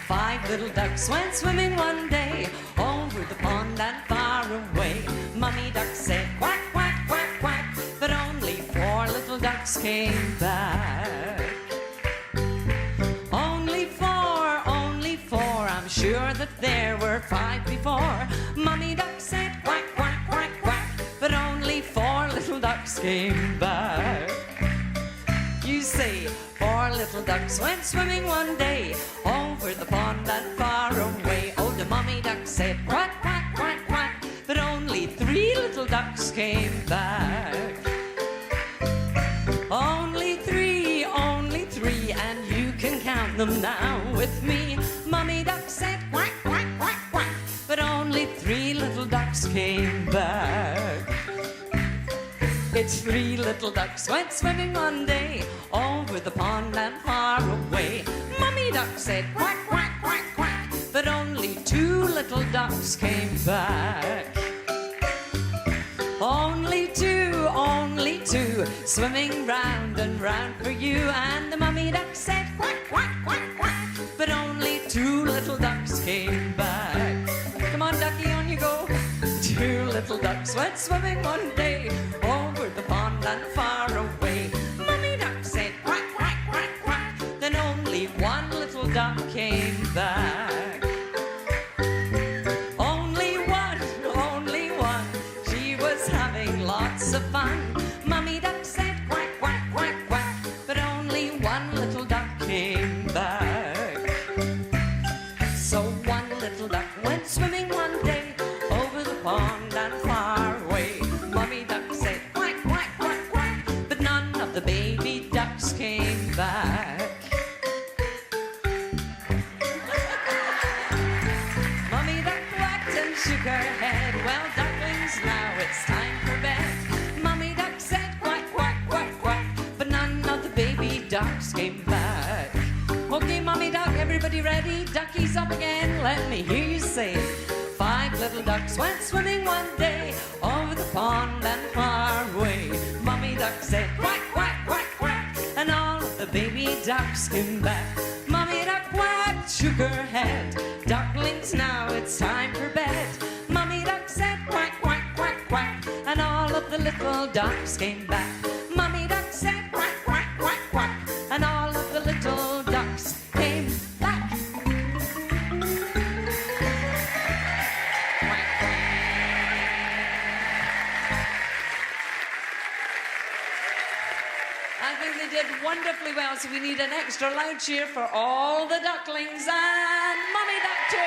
5 little ducks went swimming one day over the pond and far away. Mummy Duck said quack, quack, quack, quack, but only 4 little ducks came back. Only 4, only 4. I'm sure that there were 5 before. Mummy Duck said quack, quack, quack, quack, but only 4 little ducks came back. You say 4 little ducks went swimming one day over the pond and far away. Oh, the Mummy Duck said quack, quack, quack, quack, but only 3 little ducks came back. Only 3, and you can count them now with me. Mummy Duck said quack, quack, quack, quack, but only 3 little ducks came back. It's 3 little ducks went swimming one day over the pond and far away. Mummy Duck said quack, quack, quack, quack, but only 2 little ducks came back. Only 2, swimming round and round for you. And the Mummy Duck said quack, quack, quack, quack, but only 2 little ducks came back. Come on, ducky, on you go. 2 little ducks went swimming one day over the pond and far away. Mummy Duck said quack, quack, quack, quack, then only 1 little duck came back. Only one, she was having lots of fun. Mummy Duck said quack, quack, quack, quack, but only 1 little duck came back. So 1 little duck went swimming one day over the pond and far away. Mummy Duck said quack, quack, quack, quack, but none of the baby ducks came back. Mummy Duck quacked and shook her head. Well, ducklings, now it's time for bed. Mummy Duck said quack, quack, quack, quack, but none of the baby ducks came back. Okay, Mummy Duck, everybody ready? Duckies up again, let me hear you say. 5 little ducks went swimming one day over the pond and far away. Mummy Duck said quack, quack, quack, quack, and all of the baby ducks came back. Mummy Duck quacked, shook her head. Ducklings, now it's time for bed. Mummy Duck said quack, quack, quack, quack, and all of the little ducks came back. Mummy Duck said quack, quack, quack, quack, and all of the little ducks came back. I think they did wonderfully well, so we need an extra loud cheer for all the ducklings and Mummy Duck too.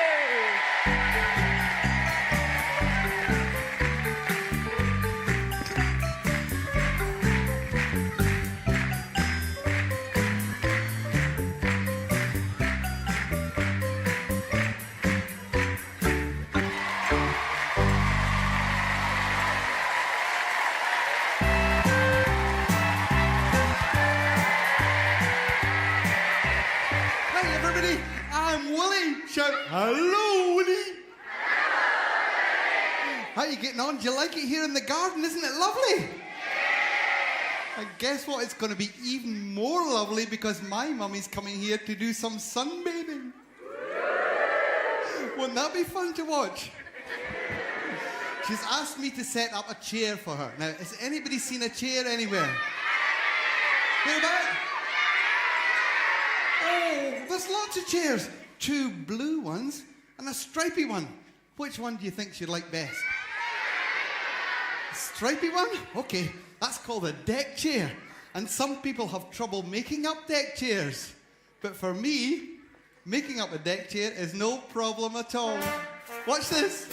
I'm Willie. Shout, hello, Willie. How are you getting on? Do you like it here in the garden? Isn't it lovely? And guess what? It's going to be even more lovely because my mummy's coming here to do some sunbathing. Wouldn't that be fun to watch? She's asked me to set up a chair for her. Now, has anybody seen a chair anywhere? Whereabout? Oh, there's lots of chairs. 2 blue ones and a stripy one. Which one do you think she'd like best? Stripy one? Okay, that's called a deck chair. And some people have trouble making up deck chairs. But for me, making up a deck chair is no problem at all. Watch this.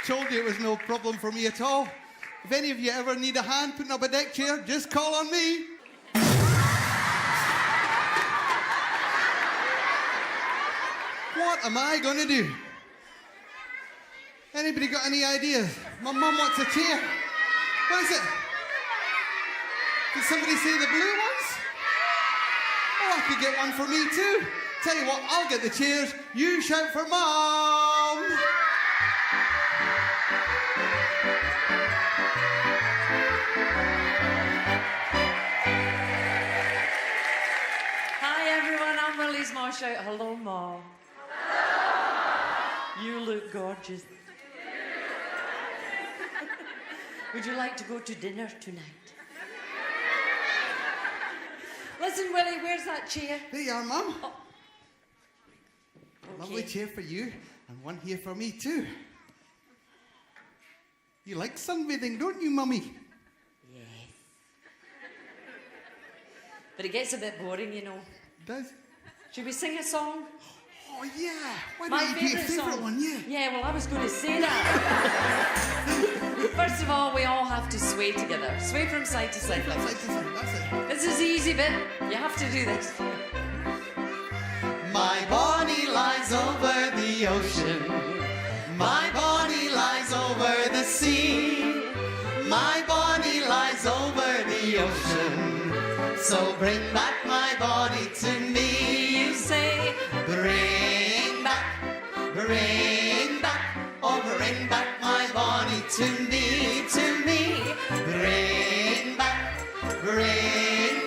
Told you it was no problem for me at all. If any of you ever need a hand putting up a deck chair, just call on me. What am I going to do? Anybody got any ideas? My mum wants a chair. What is it? Did somebody say the blue ones? Oh, I could get one for me too. Tell you what, I'll get the chairs. You shout for Mum. Willie's Ma shout, hello, Ma. You look gorgeous. Would you like to go to dinner tonight? Listen, Willie, where's that chair? There you are, Mum. Oh. Lovely Okay. chair for you, and one here for me too. You like sunbathing, don't you, Mummy? Yes. But it gets a bit boring, you know. It does. Should we sing a song? Oh, yeah. Why My don't you do your favourite favourite song. one? Yeah. Yeah, well, I was going to say that. First of all, we all have to sway together. Sway from side to side. Like Side to side, that's it. this is the easy bit. You have to do this. My bonnie lies over the ocean. My bonnie lies over the sea. My bonnie lies over the ocean. So bring back my bonnie to me. You say, Bring back, oh bring back my bonnie to me, to me. Bring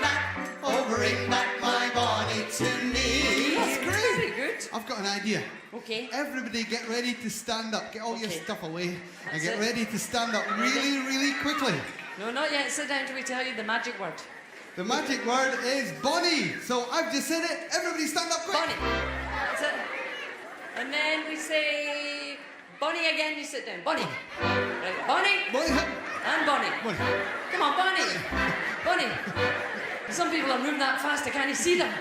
back, oh bring back my bonnie to me. that's great. Very good. I've got an idea. Okay. Everybody get ready to stand up. Get all your Okay. stuff away and That's get it. ready to stand up really, really quickly. No, not yet. Sit down till we tell you the magic word. The magic word is Bonnie. So I've just said it. Everybody stand up quick. Bonnie. That's it. And then we say, Bonnie again, you sit down. Bonnie. Right, Bonnie. Bonnie. And Bonnie. Bonnie. Come on, Bonnie. Bonnie. Some people are moving that fast, I can't see them.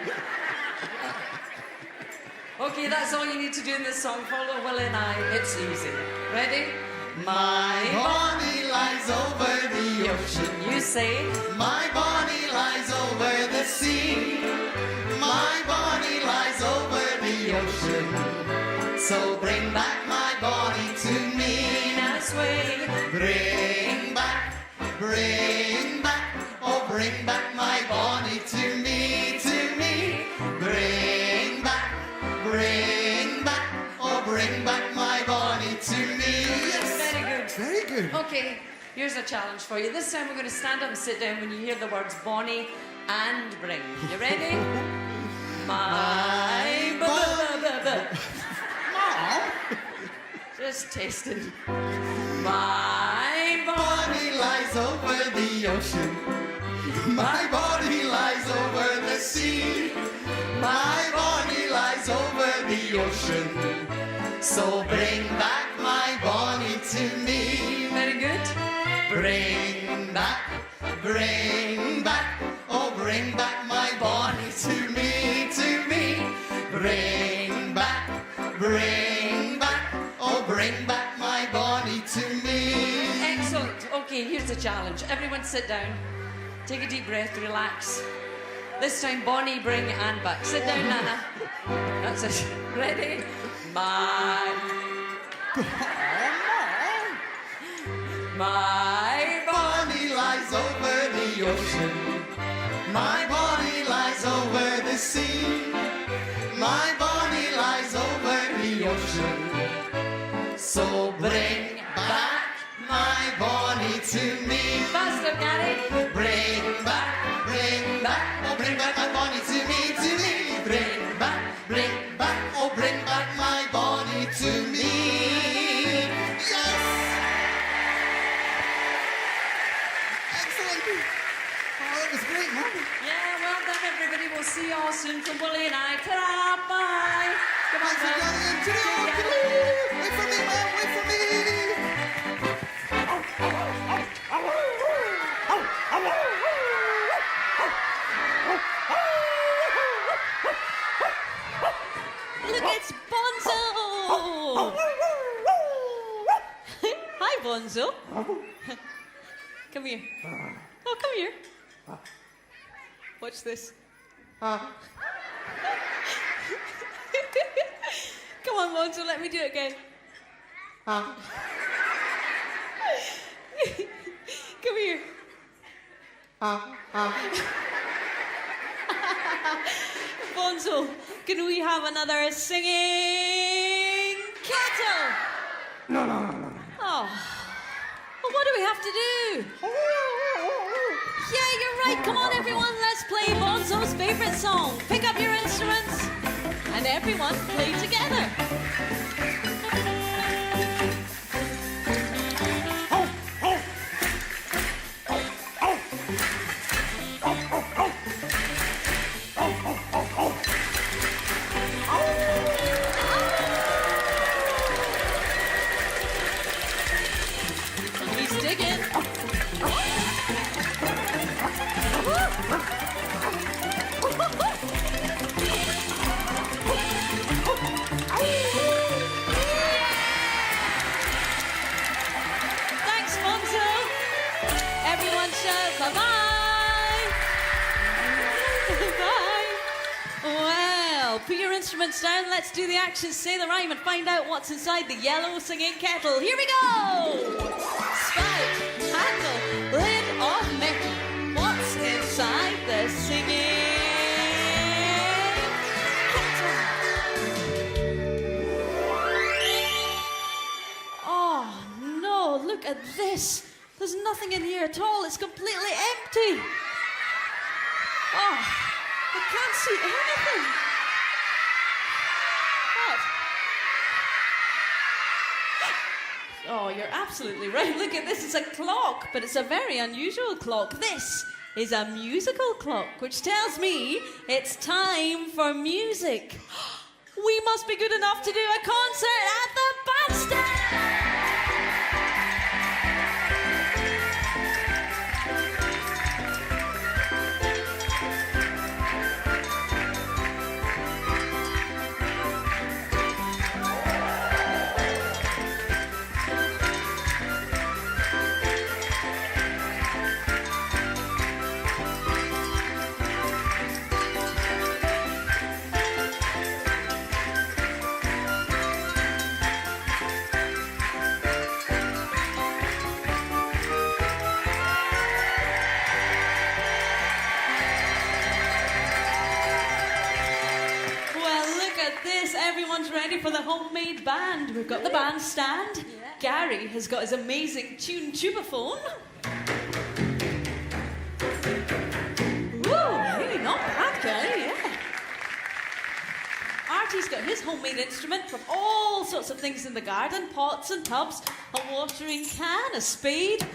Okay, that's all you need to do in this song. Follow Willie and I. It's easy. Ready? My bonnie lies over the ocean. You say. My bonnie lies over the sea. My bonnie lies over the ocean. So bring back my bonnie to me. Now sway. Bring back, oh bring back my bonnie to me, to me. Bring back, oh bring back my bonnie to me. Yes. Very good. Very good. Okay, here's a challenge for you. This time we're going to stand up and sit down when you hear the words Bonnie and bring. You ready? My Just tasting. My bonnie lies over the ocean. My bonnie lies over the sea. My bonnie lies over the ocean. So bring back my bonnie to me. Very good. Bring back, oh bring back my bonnie to me, to me. Bring back, oh bring back my bonnie to me. Excellent. Okay, here's the challenge. Everyone sit down. Take a deep breath, relax. This time, Bonnie, bring and back. Sit down, Nana. That's it. Ready? My bonnie lies over the ocean. My bonnie lies over the sea. My bonnie lies over the ocean. So bring back my bonnie to me. Faster, Gary. Bring back, oh bring back my bonnie to me, to me. Bring back, oh bring back my bonnie to me. Yes! Excellent. Oh, that was great, Mum. Yeah, well done, everybody. We'll see you all soon from Willie and I. Ta-da! Bye! Come on, Thanks for Mum. joining in. Cheerio. Wait for me, Mum. Wait for me. Look, it's Bonzo! Hi, Bonzo. Come here. Oh, come here. Watch this. Come on, Bonzo, let me do it again. Come here. Bonzo, can we have another Singing Kettle? No. Oh. Well, what do we have to do? Yeah, you're right. Come on, everyone. Let's play Bonzo's favorite song. Pick up your instruments and everyone play together. He's digging. Thanks, Bonzo. Everyone shout bye-bye. Bye. Well, put your instruments down. Let's do the action, say the rhyme, and find out what's inside the yellow singing kettle. Here we go. Spout, handle, lid of metal. What's inside the singing kettle? Oh, no, look at this. There's nothing in here at all. It's completely empty. Oh, I can't see anything. What? Oh, you're absolutely right. Look at this. It's a clock, but it's a very unusual clock. This is a musical clock, which tells me it's time for music. We must be good enough to do a concert at the bandstand. Homemade band. We've got the bandstand. Yeah. Gary has got his amazing tune tubaphone. Woo, really not bad, Gary, yeah. Artie's got his homemade instrument from all sorts of things in the garden, pots and tubs, a watering can, a spade,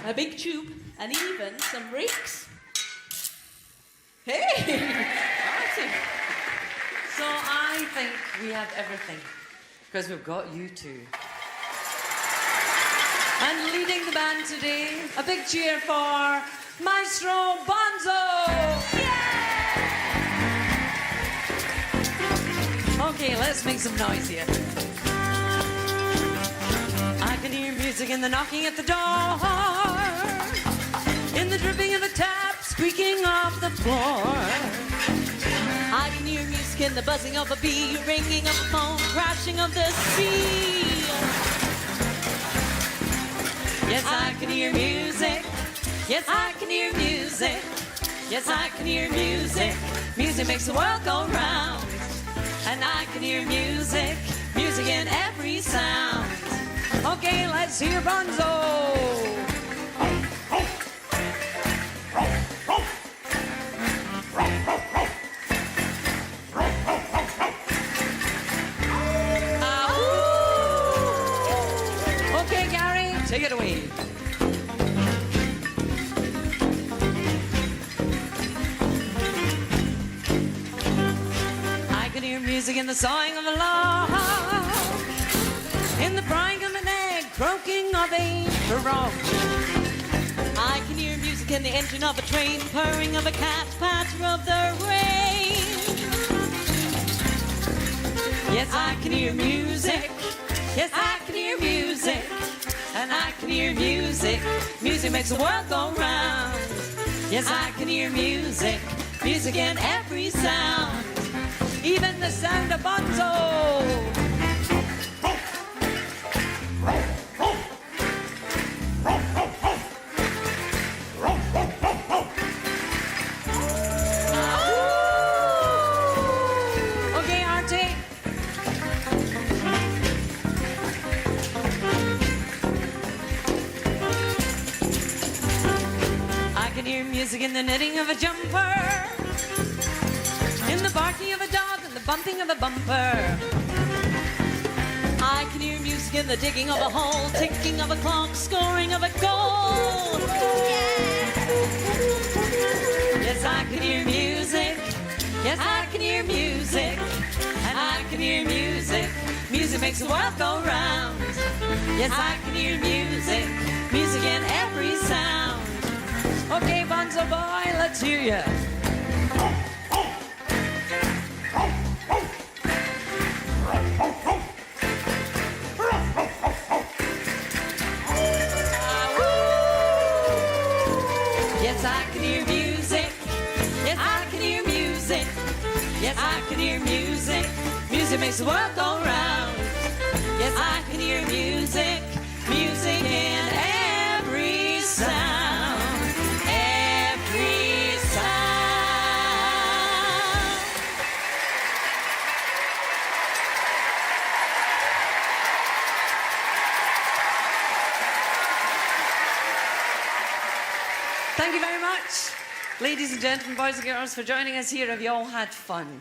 a big tube, and even some rakes. Hey, Artie. So I think we have everything because we've got you two. And leading the band today, a big cheer for Maestro Bonzo! Okay, let's make some noise here. I can hear music in the knocking at the door, in the dripping of the tap, squeaking off the floor. I can hear music in the buzzing of a bee, ringing of a phone, crashing of the sea. Yes, I can hear music. Yes, I can hear music. Yes, I can hear music. Music makes the world go round. And I can hear music, music in every sound. Okay, let's hear Bonzo. Okay, Gary, take it away. I can hear music in the sawing of a log, in the frying of an egg, croaking of a frog. I can hear music in the engine of a train, purring of a cat, patter of the rain. Yes, I can hear music. Yes, I can hear music. And I can hear music. Music makes the world go round. Yes, I can hear music. Music in every sound. Even the sound of Bonzo. Okay, Artie. I can hear music in the knitting of a jumper, in the barking of a dog and the bumping of a bumper. I can hear music in the digging of a hole, ticking of a clock, scoring of a goal. Yes, I can hear music. Yes, I can hear music. And I can hear music. Music makes the world go round. Yes, I can hear music. Music in every sound. Okay, Bonzo boy, let's hear ya. Yes, I can hear music. Yes, I can hear music. Yes, I can hear music. Music makes the world go round. Yes, I can hear music. Music in every sound. Every sound. Thank you very much, ladies and gentlemen, boys and girls, for joining us here. Have you all had fun?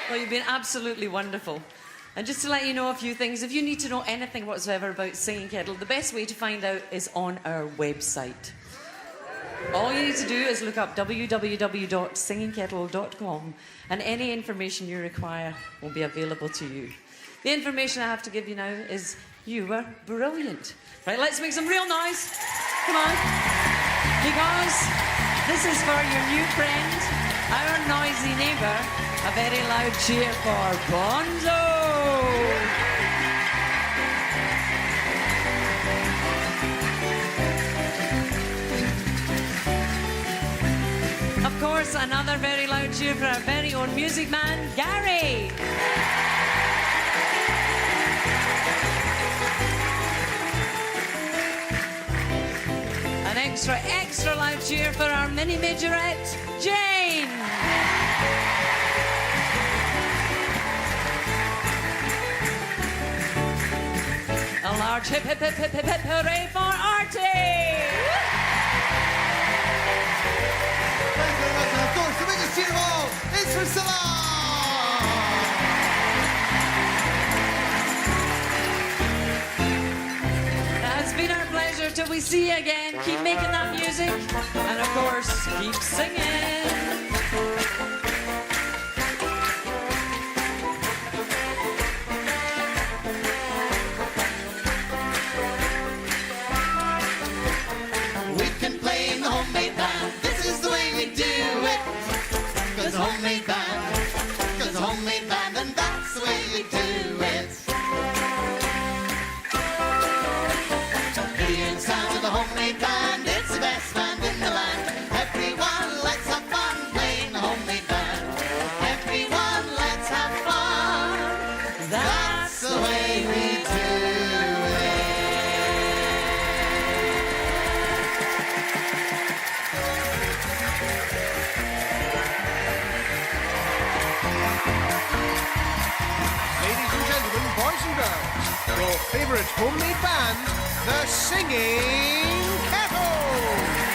Well, you've been absolutely wonderful. And just to let you know a few things, if you need to know anything whatsoever about Singing Kettle, the best way to find out is on our website. All you need to do is look up www.singingkettle.com and any information you require will be available to you. The information I have to give you now is you were brilliant. Right, let's make some real noise. Come on. Because this is for your new friend, our noisy neighbour. A very loud cheer for Bonzo. Of course, another very loud cheer for our very own music man, Gary. An extra loud cheer for our mini majorette, Jane. large hip, hip, hip, hip, hip, hip, hooray for Artie! Thank you very much. And of course, the biggest cheer of all is for Cilla! It's been our pleasure till we see you again. Keep making that music. And of course, keep singing. We can play in the homemade band. This is the way we do it. 'Cause the homemade band. 'Cause the homemade band, and that's the way we do it. The sound of the homemade band, it's the best band in the land. Everyone, let's have fun playing the homemade band. Everyone, let's have fun. That's the way we do it. Ladies and gentlemen, boys and girls, your favorite homemade band, the Singing Kettle.